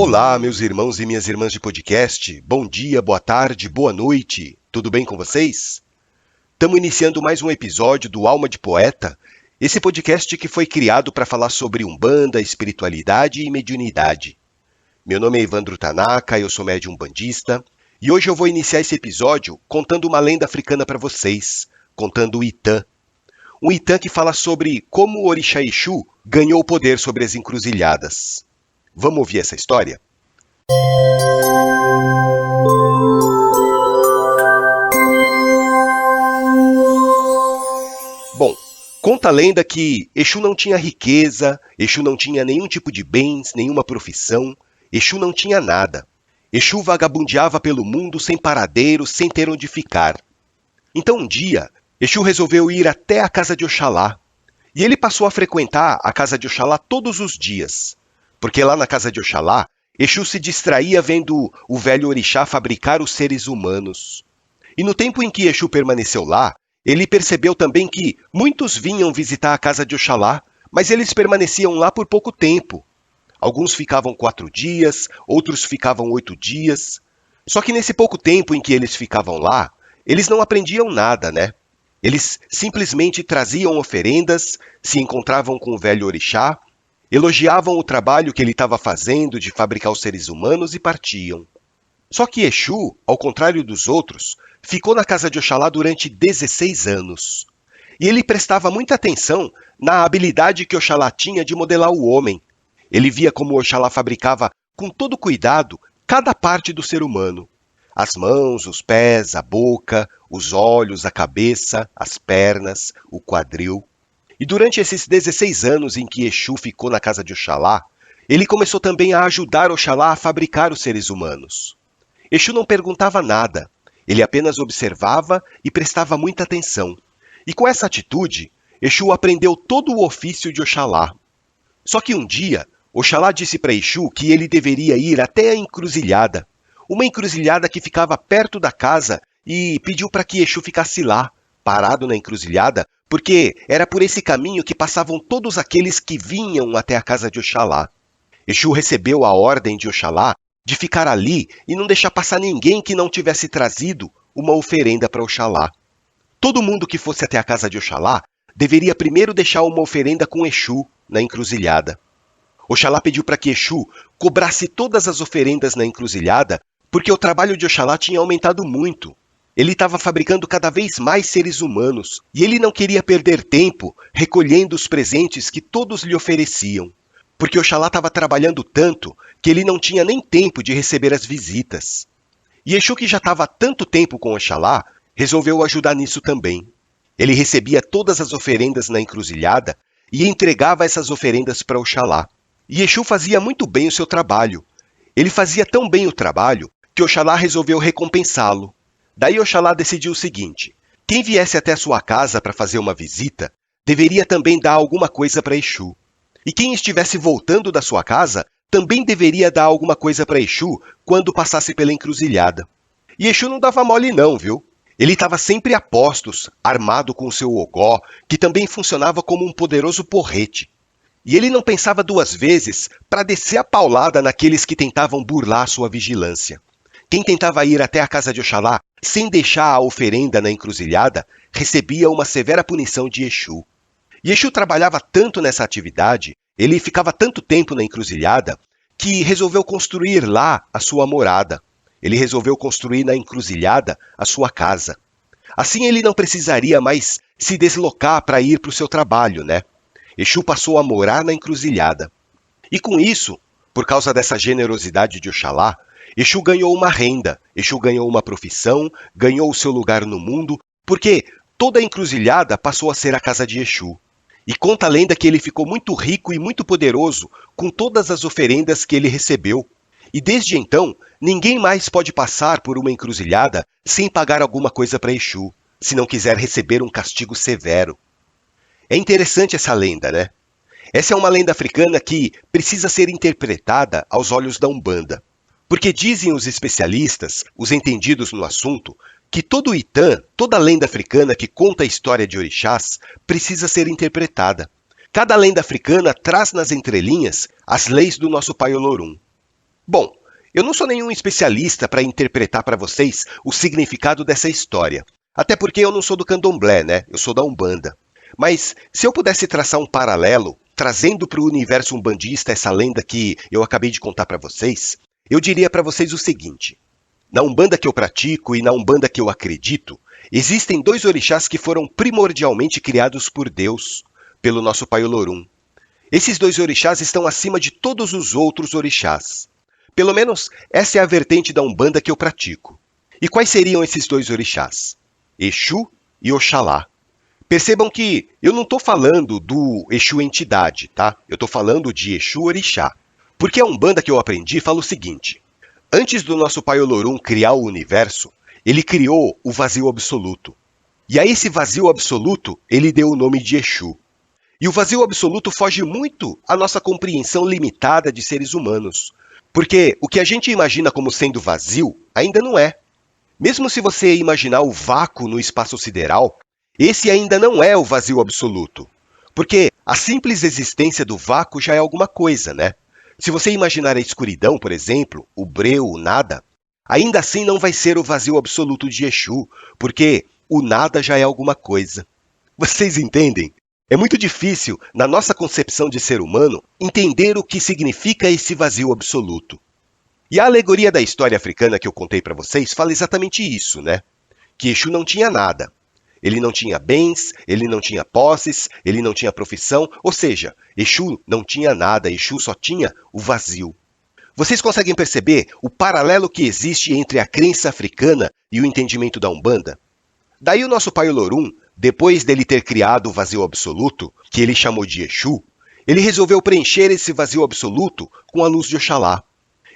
Olá, meus irmãos e minhas irmãs de podcast. Bom dia, boa tarde, boa noite. Tudo bem com vocês? Estamos iniciando mais um episódio do Alma de Poeta, esse podcast que foi criado para falar sobre Umbanda, espiritualidade e mediunidade. Meu nome é Evandro Tanaka, eu sou médium umbandista, e hoje eu vou iniciar esse episódio contando uma lenda africana para vocês, contando o Itã. Um Itã que fala sobre como o Orixá Exu ganhou poder sobre as encruzilhadas. Vamos ouvir essa história? Bom, conta a lenda que Exu não tinha riqueza, Exu não tinha nenhum tipo de bens, nenhuma profissão, Exu não tinha nada. Exu vagabundeava pelo mundo sem paradeiro, sem ter onde ficar. Então um dia, Exu resolveu ir até a casa de Oxalá. E ele passou a frequentar a casa de Oxalá todos os dias. Porque lá na casa de Oxalá, Exu se distraía vendo o velho orixá fabricar os seres humanos. E no tempo em que Exu permaneceu lá, ele percebeu também que muitos vinham visitar a casa de Oxalá, mas eles permaneciam lá por pouco tempo. Alguns ficavam 4 dias, outros ficavam 8 dias. Só que nesse pouco tempo em que eles ficavam lá, eles não aprendiam nada, né? Eles simplesmente traziam oferendas, se encontravam com o velho orixá, elogiavam o trabalho que ele estava fazendo de fabricar os seres humanos e partiam. Só que Exu, ao contrário dos outros, ficou na casa de Oxalá durante 16 anos. E ele prestava muita atenção na habilidade que Oxalá tinha de modelar o homem. Ele via como Oxalá fabricava com todo cuidado cada parte do ser humano. As mãos, os pés, a boca, os olhos, a cabeça, as pernas, o quadril. E durante esses 16 anos em que Exu ficou na casa de Oxalá, ele começou também a ajudar Oxalá a fabricar os seres humanos. Exu não perguntava nada, ele apenas observava e prestava muita atenção. E com essa atitude, Exu aprendeu todo o ofício de Oxalá. Só que um dia, Oxalá disse para Exu que ele deveria ir até a encruzilhada, uma encruzilhada que ficava perto da casa, e pediu para que Exu ficasse lá, parado na encruzilhada, porque era por esse caminho que passavam todos aqueles que vinham até a casa de Oxalá. Exu recebeu a ordem de Oxalá de ficar ali e não deixar passar ninguém que não tivesse trazido uma oferenda para Oxalá. Todo mundo que fosse até a casa de Oxalá deveria primeiro deixar uma oferenda com Exu na encruzilhada. Oxalá pediu para que Exu cobrasse todas as oferendas na encruzilhada, porque o trabalho de Oxalá tinha aumentado muito. Ele estava fabricando cada vez mais seres humanos, e ele não queria perder tempo recolhendo os presentes que todos lhe ofereciam, porque Oxalá estava trabalhando tanto que ele não tinha nem tempo de receber as visitas. E Exu, que já estava há tanto tempo com Oxalá, resolveu ajudar nisso também. Ele recebia todas as oferendas na encruzilhada e entregava essas oferendas para Oxalá. E Exu fazia muito bem o seu trabalho. Ele fazia tão bem o trabalho que Oxalá resolveu recompensá-lo. Daí Oxalá decidiu o seguinte: quem viesse até a sua casa para fazer uma visita, deveria também dar alguma coisa para Exu. E quem estivesse voltando da sua casa, também deveria dar alguma coisa para Exu quando passasse pela encruzilhada. E Exu não dava mole não, viu? Ele estava sempre a postos, armado com o seu ogó, que também funcionava como um poderoso porrete. E ele não pensava 2 vezes para descer a paulada naqueles que tentavam burlar sua vigilância. Quem tentava ir até a casa de Oxalá sem deixar a oferenda na encruzilhada, recebia uma severa punição de Exu. E Exu trabalhava tanto nessa atividade, ele ficava tanto tempo na encruzilhada, que resolveu construir lá a sua morada. Ele resolveu construir na encruzilhada a sua casa. Assim ele não precisaria mais se deslocar para ir para o seu trabalho, né? Exu passou a morar na encruzilhada. E com isso, por causa dessa generosidade de Oxalá, Exu ganhou uma renda, Exu ganhou uma profissão, ganhou o seu lugar no mundo, porque toda a encruzilhada passou a ser a casa de Exu. E conta a lenda que ele ficou muito rico e muito poderoso com todas as oferendas que ele recebeu. E desde então, ninguém mais pode passar por uma encruzilhada sem pagar alguma coisa para Exu, se não quiser receber um castigo severo. É interessante essa lenda, né? Essa é uma lenda africana que precisa ser interpretada aos olhos da Umbanda. Porque dizem os especialistas, os entendidos no assunto, que todo Itã, toda lenda africana que conta a história de orixás, precisa ser interpretada. Cada lenda africana traz nas entrelinhas as leis do nosso Pai Olorum. Bom, eu não sou nenhum especialista para interpretar para vocês o significado dessa história. Até porque eu não sou do candomblé, né? Eu sou da Umbanda. Mas se eu pudesse traçar um paralelo, trazendo para o universo umbandista essa lenda que eu acabei de contar para vocês, eu diria para vocês o seguinte. Na Umbanda que eu pratico e na Umbanda que eu acredito, existem dois orixás que foram primordialmente criados por Deus, pelo nosso Pai Olorum. Esses dois orixás estão acima de todos os outros orixás. Pelo menos essa é a vertente da Umbanda que eu pratico. E quais seriam esses dois orixás? Exu e Oxalá. Percebam que eu não estou falando do Exu entidade, tá? Eu estou falando de Exu Orixá. Porque a Umbanda que eu aprendi fala o seguinte. Antes do nosso Pai Olorum criar o universo, ele criou o vazio absoluto. E a esse vazio absoluto, ele deu o nome de Exu. E o vazio absoluto foge muito à nossa compreensão limitada de seres humanos. Porque o que a gente imagina como sendo vazio, ainda não é. Mesmo se você imaginar o vácuo no espaço sideral, esse ainda não é o vazio absoluto. Porque a simples existência do vácuo já é alguma coisa, né? Se você imaginar a escuridão, por exemplo, o breu, o nada, ainda assim não vai ser o vazio absoluto de Exu, porque o nada já é alguma coisa. Vocês entendem? É muito difícil, na nossa concepção de ser humano, entender o que significa esse vazio absoluto. E a alegoria da história africana que eu contei para vocês fala exatamente isso, né? Que Exu não tinha nada. Ele não tinha bens, ele não tinha posses, ele não tinha profissão, ou seja, Exu não tinha nada, Exu só tinha o vazio. Vocês conseguem perceber o paralelo que existe entre a crença africana e o entendimento da Umbanda? Daí o nosso Pai Olorum, depois dele ter criado o vazio absoluto, que ele chamou de Exu, ele resolveu preencher esse vazio absoluto com a luz de Oxalá.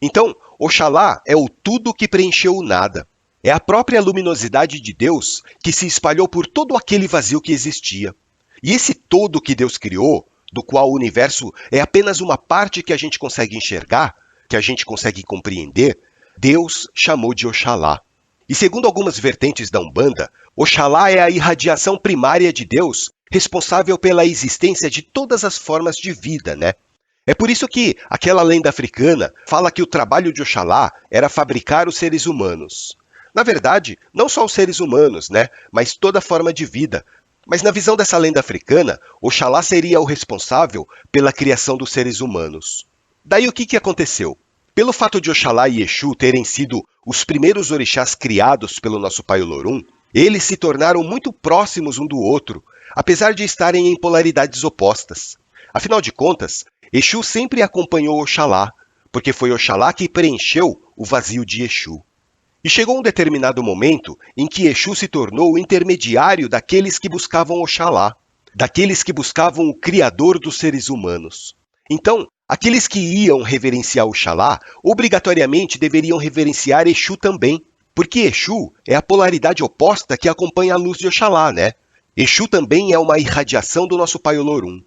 Então, Oxalá é o tudo que preencheu o nada. É a própria luminosidade de Deus que se espalhou por todo aquele vazio que existia. E esse todo que Deus criou, do qual o universo é apenas uma parte que a gente consegue enxergar, que a gente consegue compreender, Deus chamou de Oxalá. E segundo algumas vertentes da Umbanda, Oxalá é a irradiação primária de Deus, responsável pela existência de todas as formas de vida, né? É por isso que aquela lenda africana fala que o trabalho de Oxalá era fabricar os seres humanos. Na verdade, não só os seres humanos, né? Mas toda forma de vida. Mas na visão dessa lenda africana, Oxalá seria o responsável pela criação dos seres humanos. Daí o que aconteceu? Pelo fato de Oxalá e Exu terem sido os primeiros orixás criados pelo nosso Pai Olorum, eles se tornaram muito próximos um do outro, apesar de estarem em polaridades opostas. Afinal de contas, Exu sempre acompanhou Oxalá, porque foi Oxalá que preencheu o vazio de Exu. E chegou um determinado momento em que Exu se tornou o intermediário daqueles que buscavam Oxalá, daqueles que buscavam o Criador dos seres humanos. Então, aqueles que iam reverenciar Oxalá, obrigatoriamente deveriam reverenciar Exu também, porque Exu é a polaridade oposta que acompanha a luz de Oxalá, né? Exu também é uma irradiação do nosso Pai Olorum.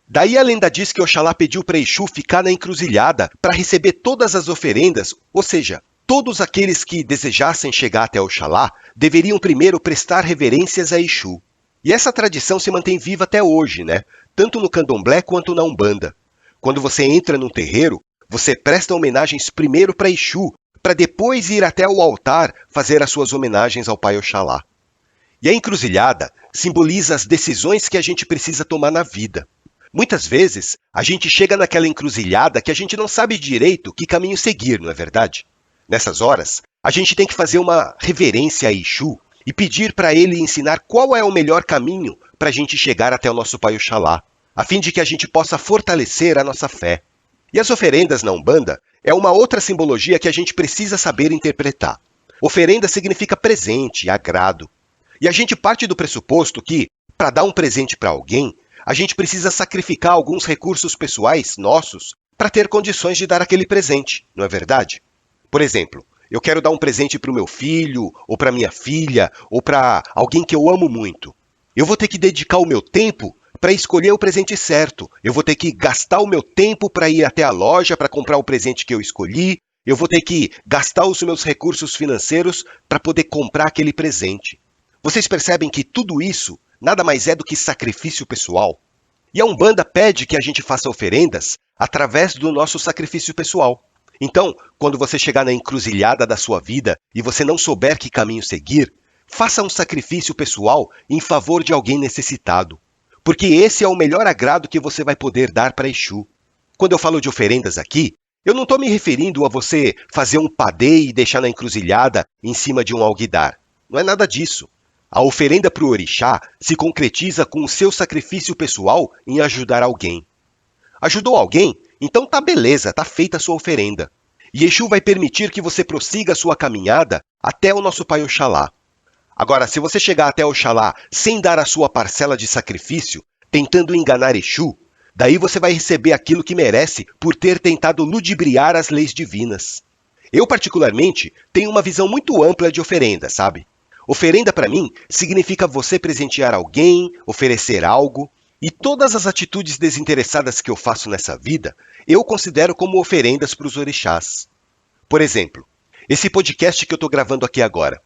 Daí a lenda diz que Oxalá pediu para Exu ficar na encruzilhada para receber todas as oferendas, ou seja, todos aqueles que desejassem chegar até Oxalá deveriam primeiro prestar reverências a Exu. E essa tradição se mantém viva até hoje, né? Tanto no candomblé quanto na Umbanda. Quando você entra num terreiro, você presta homenagens primeiro para Exu, para depois ir até o altar fazer as suas homenagens ao Pai Oxalá. E a encruzilhada simboliza as decisões que a gente precisa tomar na vida. Muitas vezes, a gente chega naquela encruzilhada que a gente não sabe direito que caminho seguir, não é verdade? Nessas horas, a gente tem que fazer uma reverência a Exu e pedir para ele ensinar qual é o melhor caminho para a gente chegar até o nosso Pai Oxalá, a fim de que a gente possa fortalecer a nossa fé. E as oferendas na Umbanda é uma outra simbologia que a gente precisa saber interpretar. Oferenda significa presente, agrado. E a gente parte do pressuposto que, para dar um presente para alguém, a gente precisa sacrificar alguns recursos pessoais nossos para ter condições de dar aquele presente, não é verdade? Por exemplo, eu quero dar um presente para o meu filho, ou para minha filha, ou para alguém que eu amo muito. Eu vou ter que dedicar o meu tempo para escolher o presente certo. Eu vou ter que gastar o meu tempo para ir até a loja para comprar o presente que eu escolhi. Eu vou ter que gastar os meus recursos financeiros para poder comprar aquele presente. Vocês percebem que tudo isso nada mais é do que sacrifício pessoal? E a Umbanda pede que a gente faça oferendas através do nosso sacrifício pessoal. Então, quando você chegar na encruzilhada da sua vida e você não souber que caminho seguir, faça um sacrifício pessoal em favor de alguém necessitado. Porque esse é o melhor agrado que você vai poder dar para Exu. Quando eu falo de oferendas aqui, eu não estou me referindo a você fazer um padê e deixar na encruzilhada em cima de um alguidar. Não é nada disso. A oferenda para o orixá se concretiza com o seu sacrifício pessoal em ajudar alguém. Ajudou alguém? Então tá beleza, tá feita a sua oferenda. E Exu vai permitir que você prossiga a sua caminhada até o nosso Pai Oxalá. Agora, se você chegar até Oxalá sem dar a sua parcela de sacrifício, tentando enganar Exu, daí você vai receber aquilo que merece por ter tentado ludibriar as leis divinas. Eu, particularmente, tenho uma visão muito ampla de oferenda, sabe? Oferenda, para mim, significa você presentear alguém, oferecer algo, e todas as atitudes desinteressadas que eu faço nessa vida, eu considero como oferendas para os orixás. Por exemplo, esse podcast que eu estou gravando aqui agora.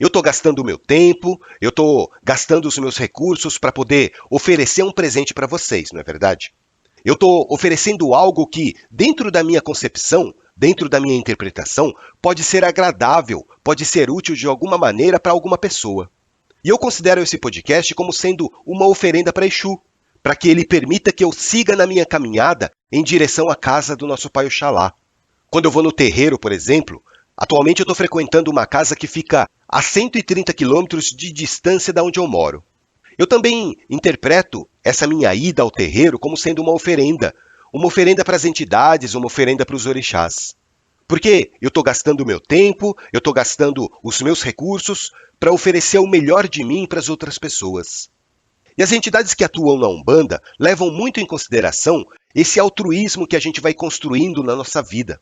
Eu estou gastando o meu tempo, eu estou gastando os meus recursos para poder oferecer um presente para vocês, não é verdade? Eu estou oferecendo algo que, dentro da minha concepção, dentro da minha interpretação, pode ser agradável, pode ser útil de alguma maneira para alguma pessoa. E eu considero esse podcast como sendo uma oferenda para Exu, para que ele permita que eu siga na minha caminhada em direção à casa do nosso Pai Oxalá. Quando eu vou no terreiro, por exemplo, atualmente eu estou frequentando uma casa que fica a 130 quilômetros de distância da onde eu moro. Eu também interpreto essa minha ida ao terreiro como sendo uma oferenda para as entidades, uma oferenda para os orixás. Porque eu estou gastando o meu tempo, eu estou gastando os meus recursos para oferecer o melhor de mim para as outras pessoas. E as entidades que atuam na Umbanda levam muito em consideração esse altruísmo que a gente vai construindo na nossa vida.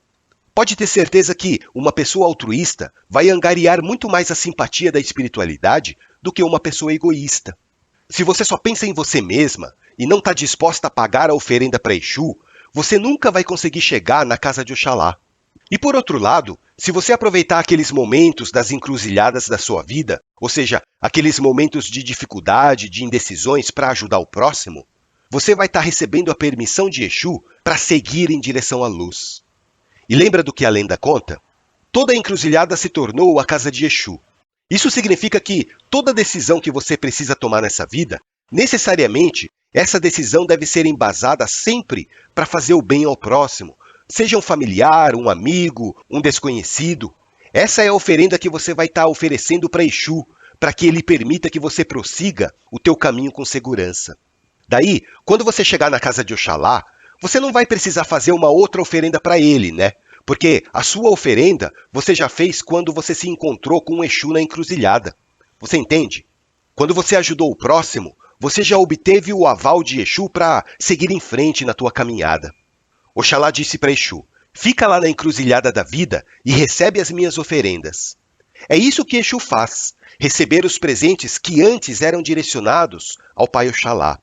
Pode ter certeza que uma pessoa altruísta vai angariar muito mais a simpatia da espiritualidade do que uma pessoa egoísta. Se você só pensa em você mesma e não está disposta a pagar a oferenda para Exu, você nunca vai conseguir chegar na casa de Oxalá. E por outro lado, se você aproveitar aqueles momentos das encruzilhadas da sua vida, ou seja, aqueles momentos de dificuldade, de indecisões para ajudar o próximo, você vai estar recebendo a permissão de Exu para seguir em direção à luz. E lembra do que a lenda conta? Toda encruzilhada se tornou a casa de Exu. Isso significa que toda decisão que você precisa tomar nessa vida, necessariamente, essa decisão deve ser embasada sempre para fazer o bem ao próximo, seja um familiar, um amigo, um desconhecido. Essa é a oferenda que você vai estar oferecendo para Exu, para que ele permita que você prossiga o teu caminho com segurança. Daí, quando você chegar na casa de Oxalá, você não vai precisar fazer uma outra oferenda para ele, né? Porque a sua oferenda você já fez quando você se encontrou com um Exu na encruzilhada. Você entende? Quando você ajudou o próximo, você já obteve o aval de Exu para seguir em frente na tua caminhada. Oxalá disse para Exu, fica lá na encruzilhada da vida e recebe as minhas oferendas. É isso que Exu faz, receber os presentes que antes eram direcionados ao Pai Oxalá.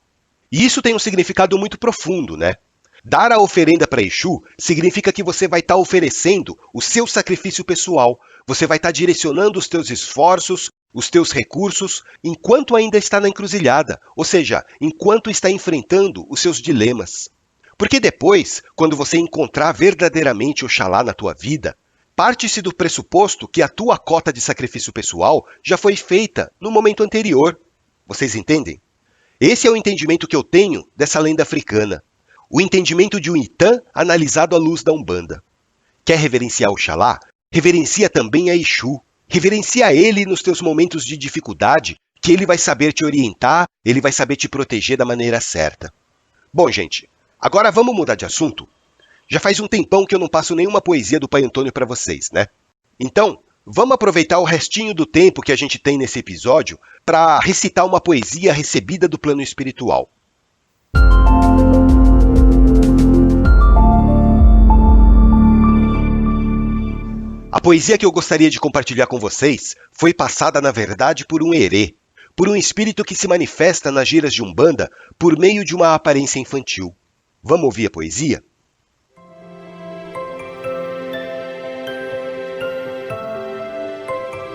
E isso tem um significado muito profundo, né? Dar a oferenda para Exu significa que você vai estar oferecendo o seu sacrifício pessoal, você vai estar direcionando os teus esforços, os teus recursos, enquanto ainda está na encruzilhada, ou seja, enquanto está enfrentando os seus dilemas. Porque depois, quando você encontrar verdadeiramente Oxalá na tua vida, parte-se do pressuposto que a tua cota de sacrifício pessoal já foi feita no momento anterior. Vocês entendem? Esse é o entendimento que eu tenho dessa lenda africana. O entendimento de um Itã analisado à luz da Umbanda. Quer reverenciar Oxalá? Reverencia também a Exu. Reverencia ele nos teus momentos de dificuldade, que ele vai saber te orientar, ele vai saber te proteger da maneira certa. Bom, gente, agora vamos mudar de assunto? Já faz um tempão que eu não passo nenhuma poesia do Pai Antônio para vocês, né? Então, vamos aproveitar o restinho do tempo que a gente tem nesse episódio para recitar uma poesia recebida do plano espiritual. A poesia que eu gostaria de compartilhar com vocês foi passada, na verdade, por um herê, por um espírito que se manifesta nas giras de Umbanda por meio de uma aparência infantil. Vamos ouvir a poesia?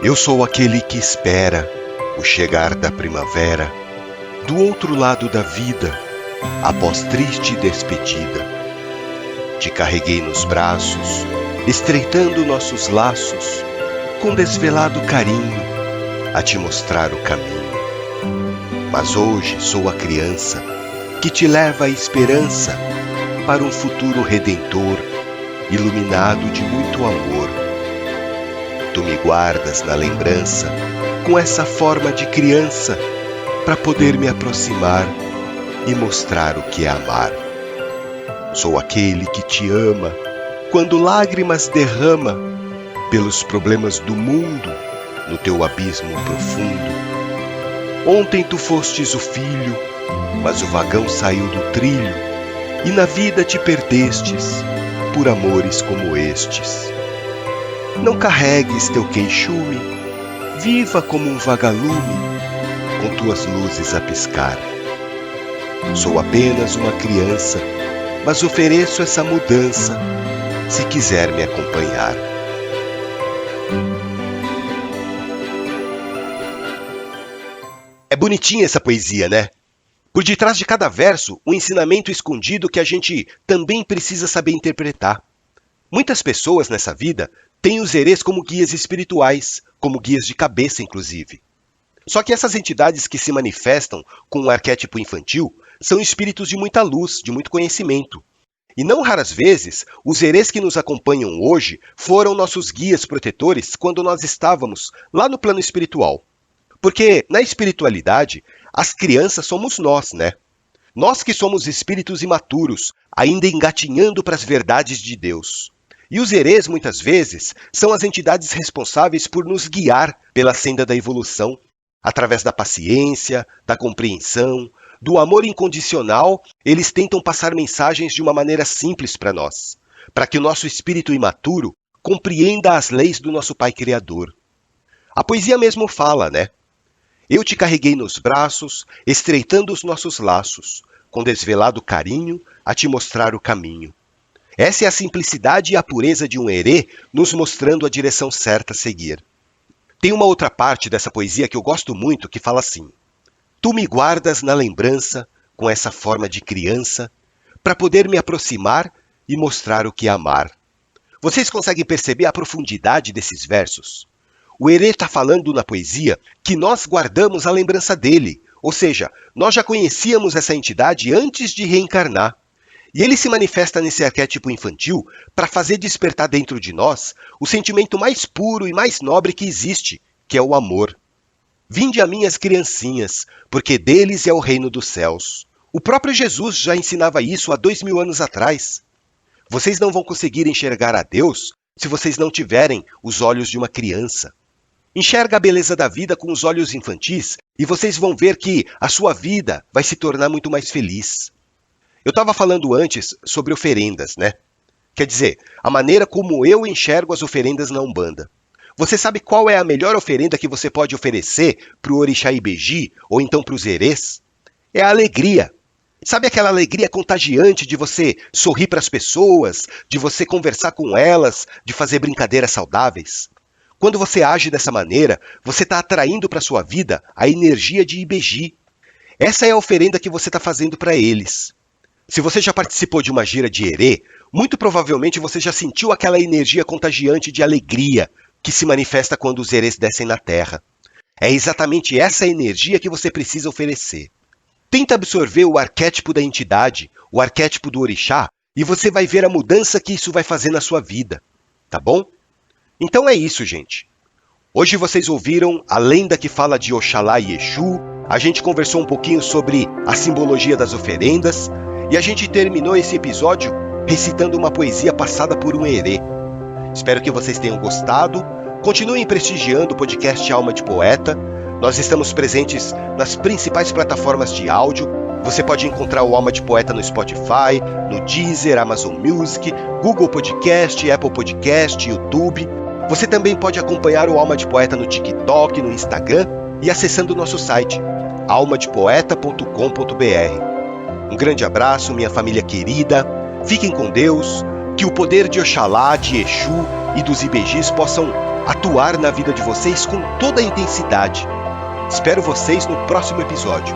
Eu sou aquele que espera o chegar da primavera, do outro lado da vida, após triste despedida. Te carreguei nos braços, estreitando nossos laços, com desvelado carinho, a te mostrar o caminho. Mas hoje sou a criança que te leva a esperança para um futuro redentor, iluminado de muito amor. Tu me guardas na lembrança, com essa forma de criança, para poder me aproximar e mostrar o que é amar. Sou aquele que te ama, quando lágrimas derrama, pelos problemas do mundo, no teu abismo profundo. Ontem tu fostes o filho, mas o vagão saiu do trilho, e na vida te perdestes, por amores como estes. Não carregues teu queixume, viva como um vagalume, com tuas luzes a piscar. Sou apenas uma criança, mas ofereço essa mudança, se quiser me acompanhar. É bonitinha essa poesia, né? Por detrás de cada verso, um ensinamento escondido que a gente também precisa saber interpretar. Muitas pessoas nessa vida têm os herês como guias espirituais, como guias de cabeça, inclusive. Só que essas entidades que se manifestam com um arquétipo infantil são espíritos de muita luz, de muito conhecimento. E não raras vezes, os herês que nos acompanham hoje foram nossos guias protetores quando nós estávamos lá no plano espiritual. Porque na espiritualidade, as crianças somos nós, né? Nós que somos espíritos imaturos, ainda engatinhando para as verdades de Deus. E os herês, muitas vezes, são as entidades responsáveis por nos guiar pela senda da evolução, através da paciência, da compreensão, do amor incondicional. Eles tentam passar mensagens de uma maneira simples para nós, para que o nosso espírito imaturo compreenda as leis do nosso Pai Criador. A poesia mesmo fala, né? Eu te carreguei nos braços, estreitando os nossos laços, com desvelado carinho, a te mostrar o caminho. Essa é a simplicidade e a pureza de um herê, nos mostrando a direção certa a seguir. Tem uma outra parte dessa poesia que eu gosto muito, que fala assim: Tu me guardas na lembrança, com essa forma de criança, para poder me aproximar e mostrar o que é amar. Vocês conseguem perceber a profundidade desses versos? O herê está falando na poesia que nós guardamos a lembrança dele, ou seja, nós já conhecíamos essa entidade antes de reencarnar. E ele se manifesta nesse arquétipo infantil para fazer despertar dentro de nós o sentimento mais puro e mais nobre que existe, que é o amor. Vinde a mim as criancinhas, porque deles é o reino dos céus. O próprio Jesus já ensinava isso há 2000 anos atrás. Vocês não vão conseguir enxergar a Deus se vocês não tiverem os olhos de uma criança. Enxerga a beleza da vida com os olhos infantis e vocês vão ver que a sua vida vai se tornar muito mais feliz. Eu estava falando antes sobre oferendas, né? Quer dizer, a maneira como eu enxergo as oferendas na Umbanda. Você sabe qual é a melhor oferenda que você pode oferecer para o Orixá Ibeji ou então para os herês? É a alegria. Sabe aquela alegria contagiante de você sorrir para as pessoas, de você conversar com elas, de fazer brincadeiras saudáveis? Quando você age dessa maneira, você está atraindo para a sua vida a energia de Ibeji. Essa é a oferenda que você está fazendo para eles. Se você já participou de uma gira de herê, muito provavelmente você já sentiu aquela energia contagiante de alegria que se manifesta quando os herês descem na Terra. É exatamente essa energia que você precisa oferecer. Tenta absorver o arquétipo da entidade, o arquétipo do orixá, e você vai ver a mudança que isso vai fazer na sua vida, tá bom? Então é isso, gente. Hoje vocês ouviram a lenda que fala de Oxalá e Exu, a gente conversou um pouquinho sobre a simbologia das oferendas, e a gente terminou esse episódio recitando uma poesia passada por um herê. Espero que vocês tenham gostado. Continuem prestigiando o podcast Alma de Poeta. Nós estamos presentes nas principais plataformas de áudio. Você pode encontrar o Alma de Poeta no Spotify, no Deezer, Amazon Music, Google Podcast, Apple Podcast, YouTube. Você também pode acompanhar o Alma de Poeta no TikTok, no Instagram e acessando o nosso site, almadepoeta.com.br. Um grande abraço, minha família querida. Fiquem com Deus. Que o poder de Oxalá, de Exu e dos Ibejis possam atuar na vida de vocês com toda a intensidade. Espero vocês no próximo episódio.